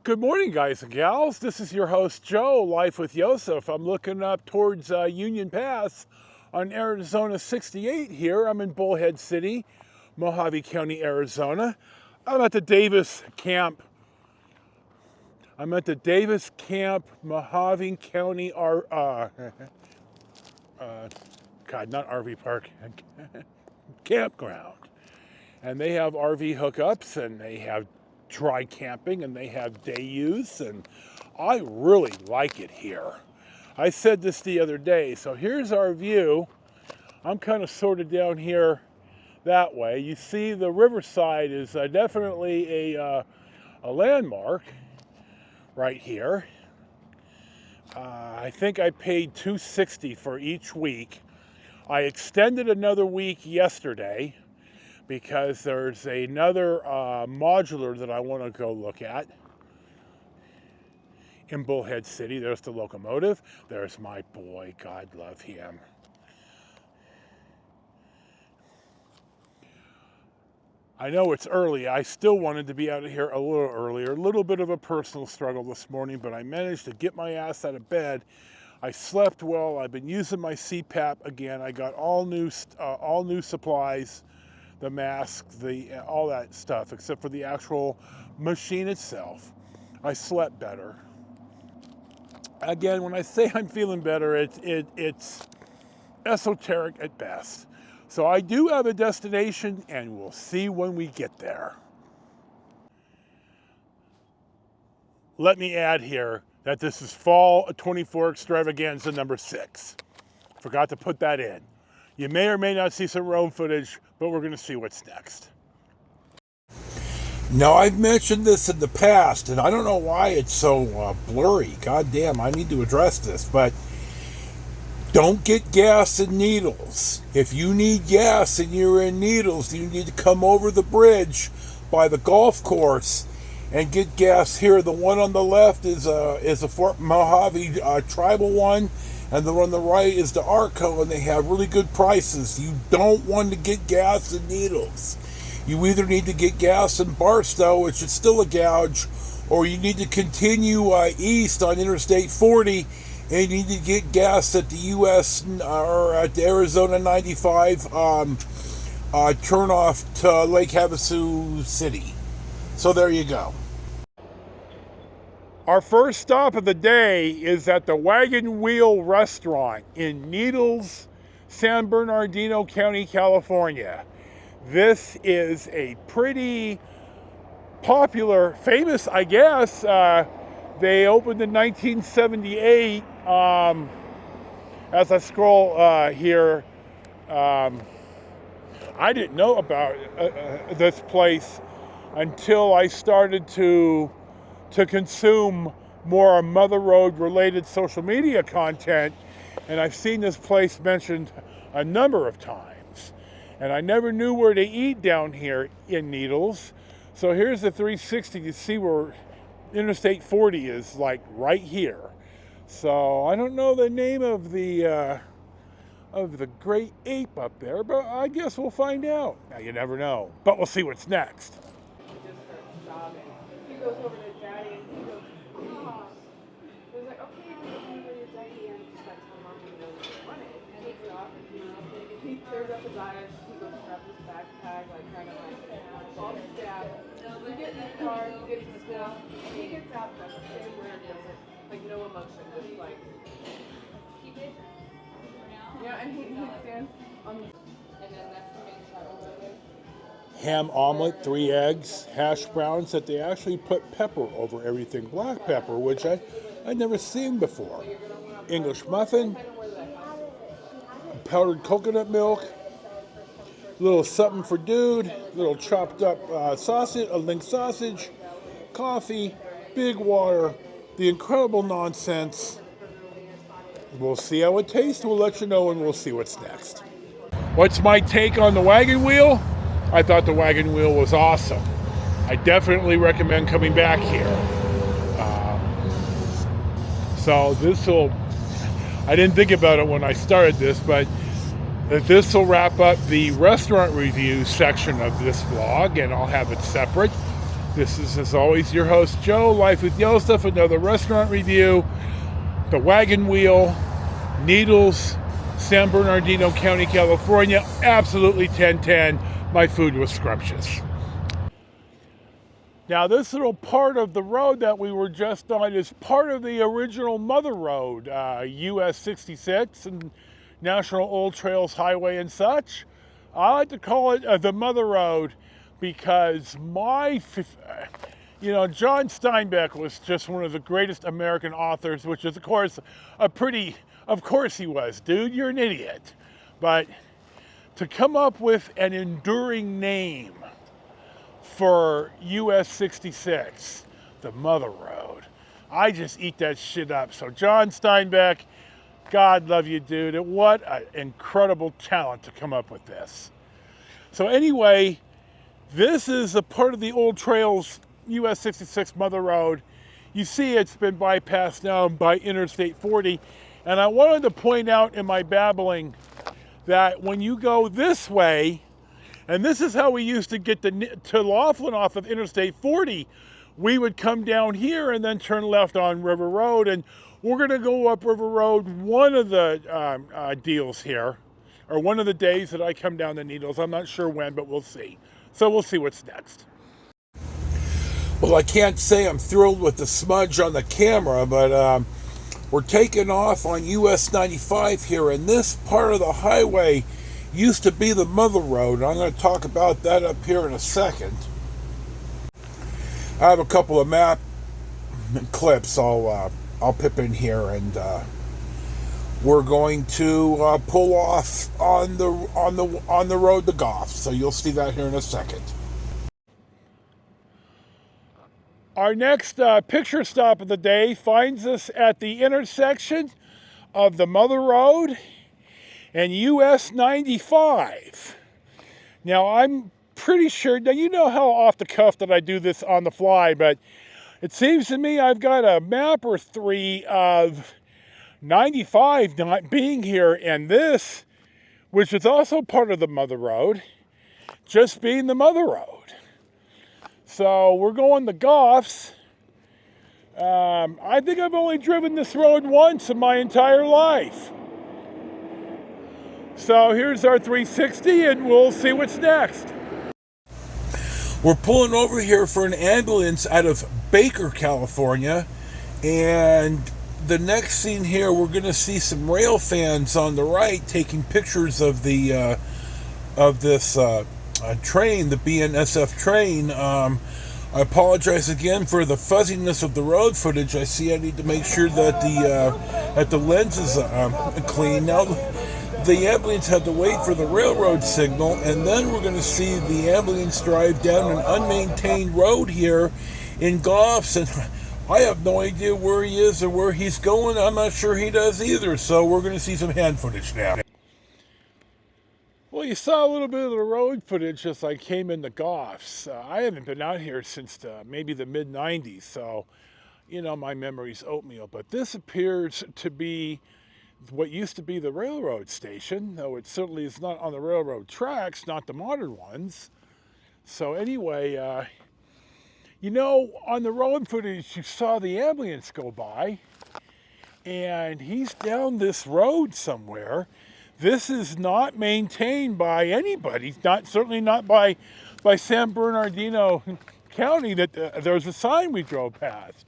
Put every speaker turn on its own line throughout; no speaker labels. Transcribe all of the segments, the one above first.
Good morning, guys and gals. This is your host, Joe, Life with Yosef. I'm looking up towards Union Pass on Arizona 68 here. I'm in Bullhead City, Mojave County, Arizona. I'm at the Davis Camp. Mojave County, not RV park, campground. And they have RV hookups, and they have dry camping, and they have day use, and I really like it here. I said this the other day, so here's our view. I'm kind of sorted down here that way. You see the riverside is definitely a landmark right here. I think I paid $260 for each week. I extended another week yesterday because there's another modular that I want to go look at in Bullhead City. There's the locomotive. There's my boy. God love him. I know it's early. I still wanted to be out of here a little earlier. A little bit of a personal struggle this morning, but I managed to get my ass out of bed. I slept well. I've been using my CPAP again. I got all new supplies. The mask, all that stuff, except for the actual machine itself. I slept better. Again, when I say I'm feeling better, it's esoteric at best. So I do have a destination, and we'll see when we get there. Let me add here that this is Fall 24 Extravaganza number 6. Forgot to put that in. You may or may not see some Rome footage, but we're going to see what's next. Now, I've mentioned this in the past, and I don't know why it's so blurry. God damn, I need to address this, but don't get gas in Needles. If you need gas and you're in Needles, you need to come over the bridge by the golf course and get gas here. The one on the left is a Fort Mojave tribal one, and the one on the right is the Arco, and they have really good prices. You don't want to get gas in Needles. You either need to get gas in Barstow, which is still a gouge, or you need to continue east on Interstate 40, and you need to get gas at the US or at the Arizona 95 turnoff to Lake Havasu City. So there you go. Our first stop of the day is at the Wagon Wheel Restaurant in Needles, San Bernardino County, California. This is a pretty popular, famous, I guess. They opened in 1978. As I scroll here, I didn't know about this place until I started to consume more Mother Road related social media content, and I've seen this place mentioned a number of times, and I never knew where to eat down here in Needles. So here's the 360 to see where Interstate 40 is, like right here. So I don't know the name of the great ape up there, but I guess we'll find out. Now, you never know, but we'll see what's next.
He just starts sobbing. He goes over to Daddy and he goes, "Ah." So he's like, "Okay, I'm going over to Daddy," and he starts telling Mom he knows what he wanted. And he takes it off and he tears up his eyes. He goes and grabs his backpack, like kind of like all stabbed. We get in the car, we get to school. He gets out, does the same weird, doesn't like no emotion, just like. Yeah, and he stands on the. And then that's the main shuttle building.
Ham omelet, 3 eggs, hash browns that they actually put pepper over everything, black pepper, which I'd never seen before. English muffin, powdered coconut milk, little something for dude, little chopped up sausage, a link sausage, coffee, big water, the incredible nonsense. We'll see how it tastes. We'll let you know, and we'll see what's next. What's my take on the Wagon Wheel? I thought the Wagon Wheel was awesome. I definitely recommend coming back here. So I didn't think about it when I started this, but this will wrap up the restaurant review section of this vlog, and I'll have it separate. This is, as always, your host, Joe, Life with Yosef, another restaurant review. The Wagon Wheel, Needles, San Bernardino County, California. Absolutely 10/10. My food was scrumptious. Now, this little part of the road that we were just on is part of the original Mother Road, US 66 and National Old Trails Highway and such. I like to call it the Mother Road because John Steinbeck was just one of the greatest American authors, which is, of course, of course he was, dude, you're an idiot. But to come up with an enduring name for US 66, the Mother Road, I just eat that shit up. So John Steinbeck, God love you, dude. What an incredible talent to come up with this. So anyway, this is a part of the Old Trails US 66 Mother Road. You see it's been bypassed now by Interstate 40. And I wanted to point out in my babbling that when you go this way, and this is how we used to get to Laughlin off of Interstate 40, we would come down here and then turn left on River Road. And we're going to go up River Road one of the deals here, or one of the days that I come down the Needles. I'm not sure when, but we'll see. So we'll see what's next. Well, I can't say I'm thrilled with the smudge on the camera, but we're taking off on US 95 here, and this part of the highway used to be the Mother Road. I'm going to talk about that up here in a second. I have a couple of map clips I'll pip in here, and we're going to pull off on the road to Goffs. So you'll see that here in a second. Our next picture stop of the day finds us at the intersection of the Mother Road and US 95. Now, I'm pretty sure, now you know how off the cuff that I do this on the fly, but it seems to me I've got a map or three of 95 not being here, and this, which is also part of the Mother Road, just being the Mother Road. So we're going to Goffs. I think I've only driven this road once in my entire life. So here's our 360, and we'll see what's next. We're pulling over here for an ambulance out of Baker, California, and the next scene here, we're going to see some rail fans on the right taking pictures of the this train, the BNSF train. I apologize again for the fuzziness of the road footage. I see I need to make sure that the lens is clean. Now, the ambulance had to wait for the railroad signal, and then we're going to see the ambulance drive down an unmaintained road here in Goffs, and I have no idea where he is or where he's going. I'm not sure he does either, so we're going to see some hand footage now. Well, you saw a little bit of the road footage as I came into Goffs. I haven't been out here since maybe the mid-90s, so, my memory's oatmeal. But this appears to be what used to be the railroad station, though it certainly is not on the railroad tracks, not the modern ones. So anyway, on the road footage, you saw the ambulance go by, and he's down this road somewhere. This is not maintained by anybody, certainly not by San Bernardino County. That there was a sign we drove past.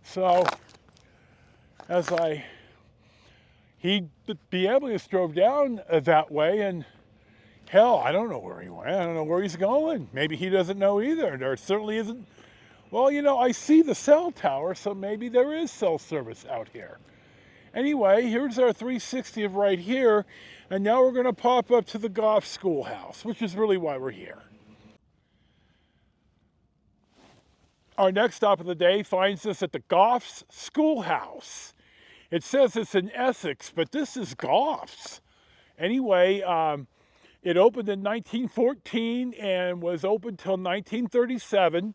So the ambulance drove down that way, and hell, I don't know where he went. I don't know where he's going. Maybe he doesn't know either. There certainly isn't. Well, I see the cell tower, so maybe there is cell service out here. Anyway, here's our 360 of right here, and now we're going to pop up to the Goff Schoolhouse, which is really why we're here. Our next stop of the day finds us at the Goffs Schoolhouse. It says it's in Essex, but this is Goffs. Anyway, it opened in 1914 and was open till 1937.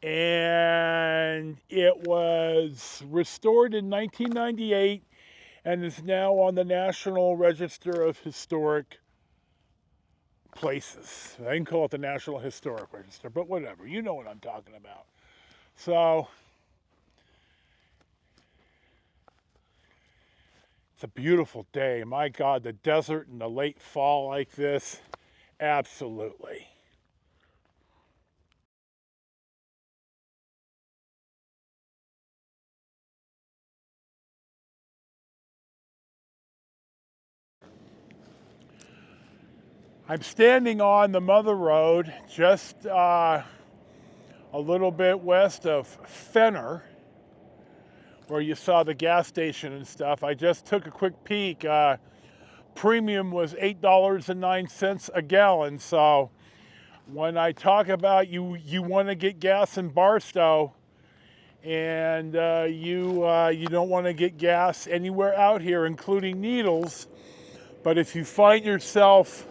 And it was restored in 1998 and is now on the National Register of Historic places. I can call it the National Historic Register, but whatever. You know what I'm talking about. So it's a beautiful day. My God, the desert in the late fall like this, absolutely. I'm standing on the Mother Road, just a little bit west of Fenner, where you saw the gas station and stuff. I just took a quick peek. Premium was $8.09 a gallon. So when I talk about you want to get gas in Barstow, and you don't want to get gas anywhere out here, including Needles. But if you find yourself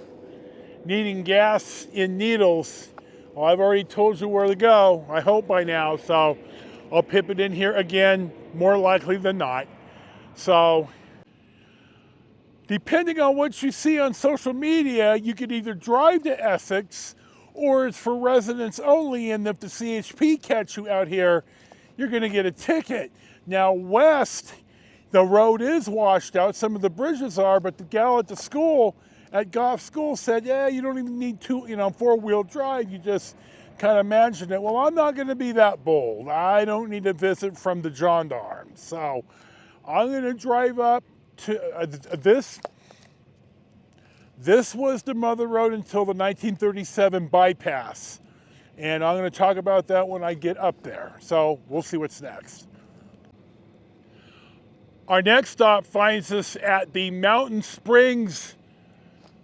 needing gas in Needles, well, I've already told you where to go, I hope by now, so I'll pip it in here again, more likely than not. So depending on what you see on social media, you could either drive to Essex or it's for residents only, and if the CHP catch you out here, you're going to get a ticket. Now west, the road is washed out, some of the bridges are, but the gal at the school, at Goffs school, said, yeah, you don't even need four-wheel drive, you just kind of imagine it. Well, I'm not going to be that bold. I don't need a visit from the gendarmes. So I'm going to drive up to this. This was the Mother Road until the 1937 bypass. And I'm going to talk about that when I get up there. So we'll see what's next. Our next stop finds us at the Mountain Springs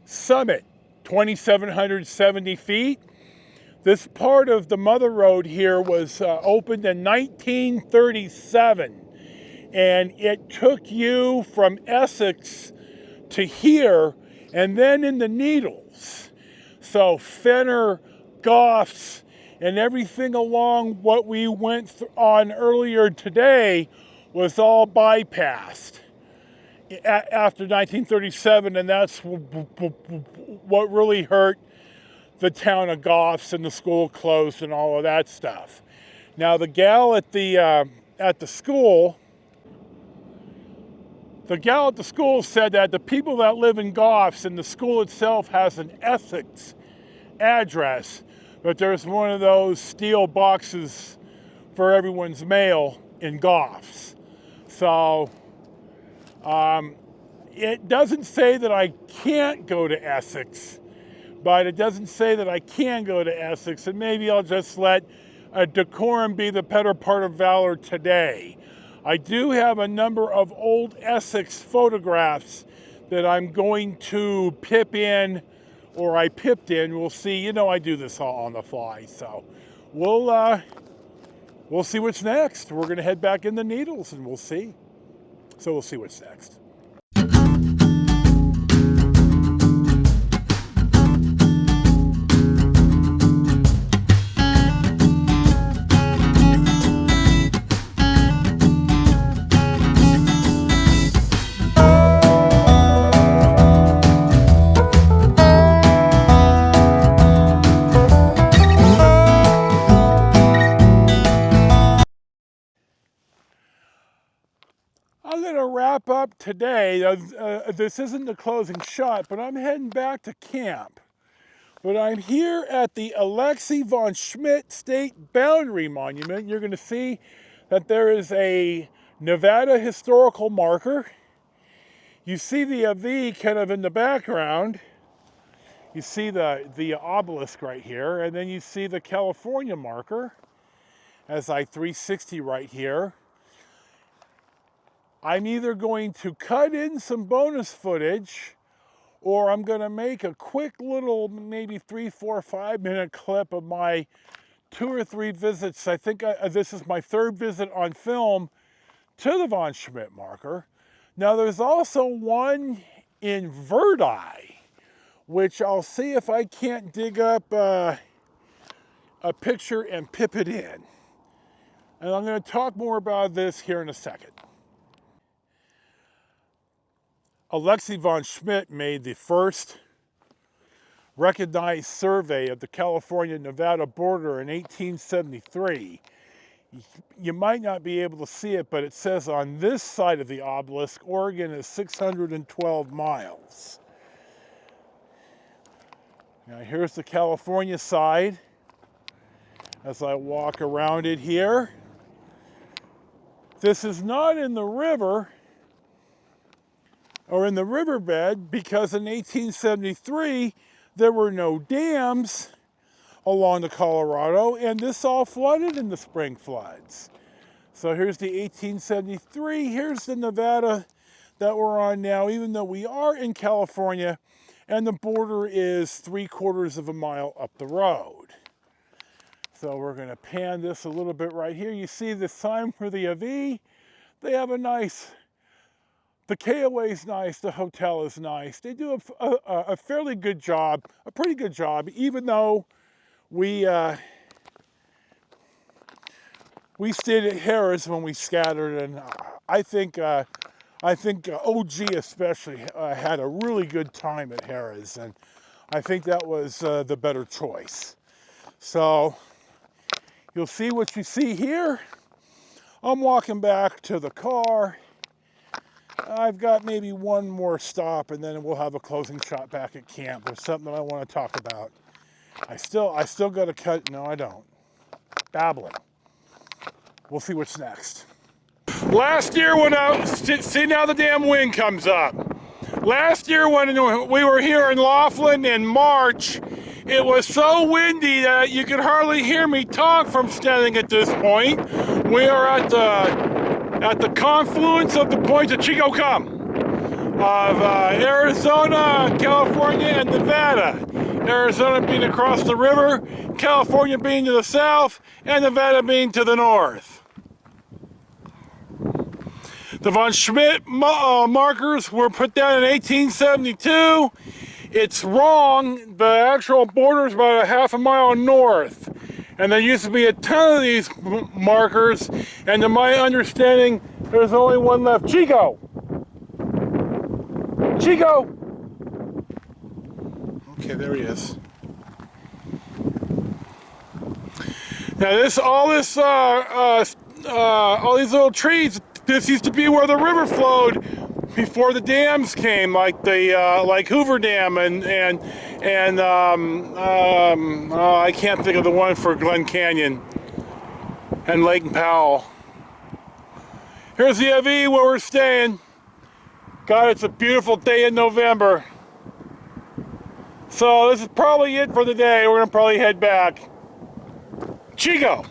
Summit, 2,770 feet. This part of the Mother Road here was opened in 1937. And it took you from Essex to here and then in the Needles. So Fenner, Goffs, and everything along what we went on earlier today was all bypassed after 1937, and that's what really hurt the town of Goffs, and the school closed and all of that stuff. Now the gal at the school, said that the people that live in Goffs, and the school itself has an Essex address, but there's one of those steel boxes for everyone's mail in Goffs. So it doesn't say that I can't go to Essex, but it doesn't say that I can go to Essex, and maybe I'll just let decorum be the better part of valor today. I do have a number of old Essex photographs that I'm going to pip in, or I pipped in. We'll see. You know, I do this all on the fly, so we'll see what's next. We're going to head back in the Needles, and we'll see. So we'll see what's next. I'm going to wrap up today. This isn't the closing shot, but I'm heading back to camp. But I'm here at the Alexei von Schmidt State Boundary Monument. You're going to see that there is a Nevada historical marker. You see the V kind of in the background. You see the obelisk right here, and then you see the California marker as I-360 right here. I'm either going to cut in some bonus footage, or I'm going to make a quick little, maybe 3, 4, 5 minute clip of my 2 or 3 visits. I think this is my 3rd visit on film to the von Schmidt marker. Now there's also one in Verdi, which I'll see if I can't dig up a picture and pip it in. And I'm going to talk more about this here in a second. Alexei von Schmidt made the first recognized survey of the California-Nevada border in 1873. You might not be able to see it, but it says on this side of the obelisk, Oregon is 612 miles. Now here's the California side as I walk around it here. This is not in the river or in the riverbed because in 1873 there were no dams along the Colorado, and this all flooded in the spring floods. So here's the 1873, here's the Nevada that we're on now, even though we are in California, and the border is 3/4 of a mile up the road. So we're gonna pan this a little bit right here. You see the sign for the AV. They have a nice, the KOA is nice, the hotel is nice. They do a fairly good job, a pretty good job, even though we stayed at Harrah's when we scattered, and I think OG especially had a really good time at Harrah's, and I think that was the better choice. So you'll see what you see here. I'm walking back to the car. I've got maybe one more stop, and then we'll have a closing shot back at camp. There's something that I want to talk about. I still got to cut. No, I don't. Babbling. We'll see what's next. Last year when see now the damn wind comes up. Last year when we were here in Laughlin in March, it was so windy that you could hardly hear me talk from standing at this point. We are at the confluence of the points of Chico Come of Arizona, California, and Nevada. Arizona being across the river, California being to the south, and Nevada being to the north. The von Schmidt markers were put down in 1872. It's wrong. The actual border is about a half a mile north. And there used to be a ton of these markers, and to my understanding, there's only one left. Chico! Chico! Okay, there he is. Now all these little trees, this used to be where the river flowed before the dams came, like like Hoover Dam and I can't think of the one for Glen Canyon and Lake Powell. Here's the AV where we're staying. God, it's a beautiful day in November. So this is probably it for the day. We're gonna probably head back. Chico!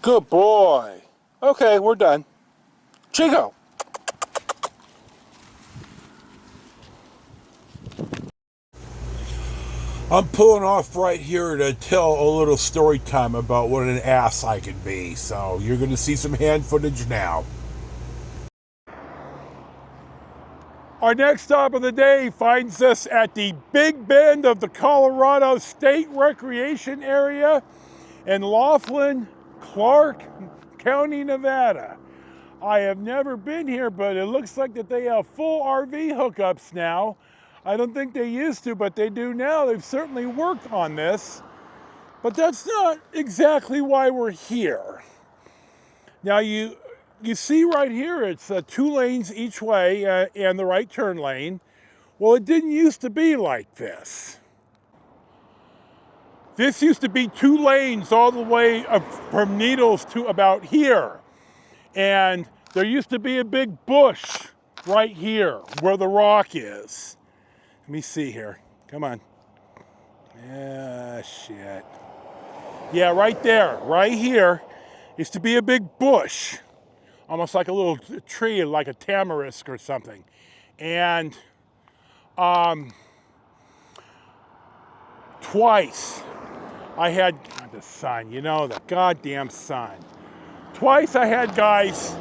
Good boy. Okay, we're done. Chico! I'm pulling off right here to tell a little story time about what an ass I can be. So you're going to see some hand footage now. Our next stop of the day finds us at the Big Bend of the Colorado State Recreation Area in Laughlin, Clark County, Nevada. I have never been here, but it looks like that they have full RV hookups now. I don't think they used to, but they do now. They've certainly worked on this. But that's not exactly why we're here. Now you see right here, it's 2 lanes each way and the right turn lane. Well, it didn't used to be like this. This used to be 2 lanes all the way from Needles to about here. And there used to be a big bush right here where the rock is. Let me see here. Come on. Ah, shit. Yeah, right there, right here, used to be a big bush, almost like a little tree, like a tamarisk or something. And twice I had the sun, you know, the goddamn sun. Twice I had guys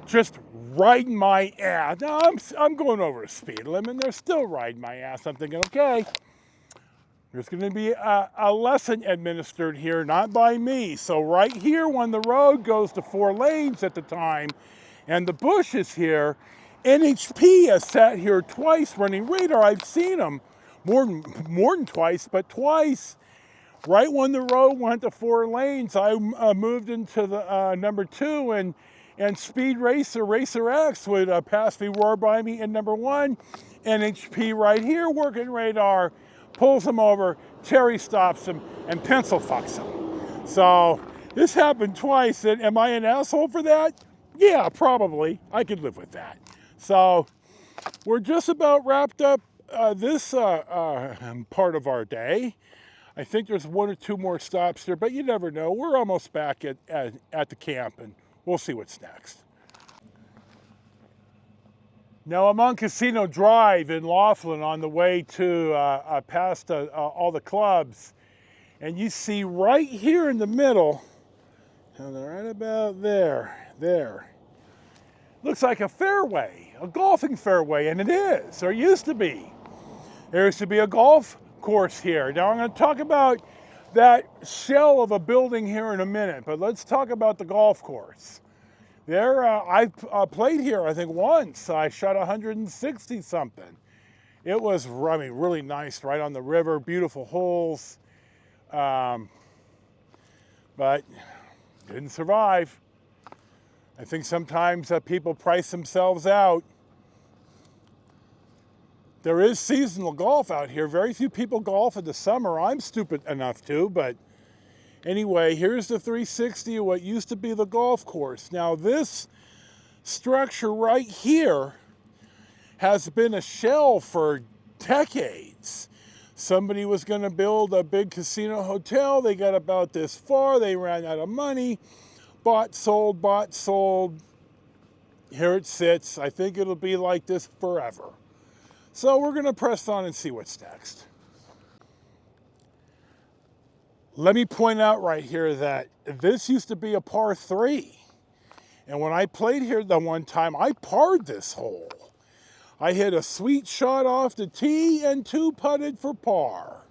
just riding my ass. Now I'm going over a speed limit, and they're still riding my ass. I'm thinking, okay, There's going to be a lesson administered here, not by me. So right here, when the road goes to 4 lanes at the time, and the bush is here, NHP has sat here twice running radar. I've seen them more than twice, but twice. Right when the road went to 4 lanes, I moved into the number 2, and Speed Racer X would pass me, roar by me in number 1. NHP right here working radar, pulls him over, Terry stops him, and pencil fucks him. So this happened twice, and am I an asshole for that? Yeah, probably. I could live with that. So we're just about wrapped up this part of our day. I think there's 1 or 2 more stops there, but you never know. We're almost back at the camp, and we'll see what's next. Now I'm on Casino Drive in Laughlin on the way to past all the clubs, and you see right here in the middle, right about there, looks like a fairway, a golfing fairway, and it is, or used to be. There used to be a golf course here. Now I'm going to talk about that shell of a building here in a minute, but let's talk about the golf course. There, I played here, I think, once. I shot 160 something. It was, I mean, really nice, right on the river, beautiful holes, but didn't survive. I think sometimes people price themselves out. There is seasonal golf out here. Very few people golf in the summer. I'm stupid enough to, but anyway, here's the 360 of what used to be the golf course. Now this structure right here has been a shell for decades. Somebody was going to build a big casino hotel. They got about this far. They ran out of money. Bought, sold. Here it sits. I think it'll be like this forever. So we're going to press on and see what's next. Let me point out right here that this used to be a par 3. And when I played here the one time, I parred this hole. I hit a sweet shot off the tee and 2 putted for par.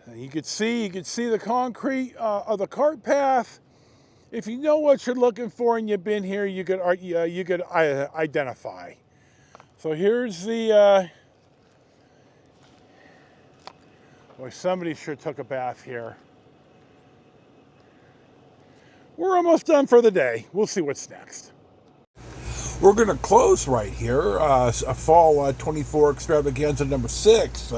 And you could see the concrete of the cart path. If you know what you're looking for and you've been here, you could identify. So here's the, boy, somebody sure took a bath here. We're almost done for the day. We'll see what's next. We're going to close right here, a fall 24 extravaganza number 6.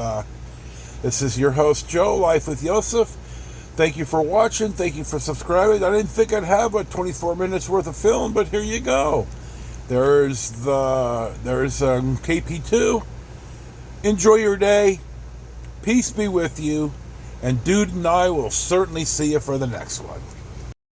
This is your host, Joe, Life with Yosef. Thank you for watching. Thank you for subscribing. I didn't think I'd have 24 minutes worth of film, but here you go. There's KP2. Enjoy your day. Peace be with you. And Dude and I will certainly see you for the next one.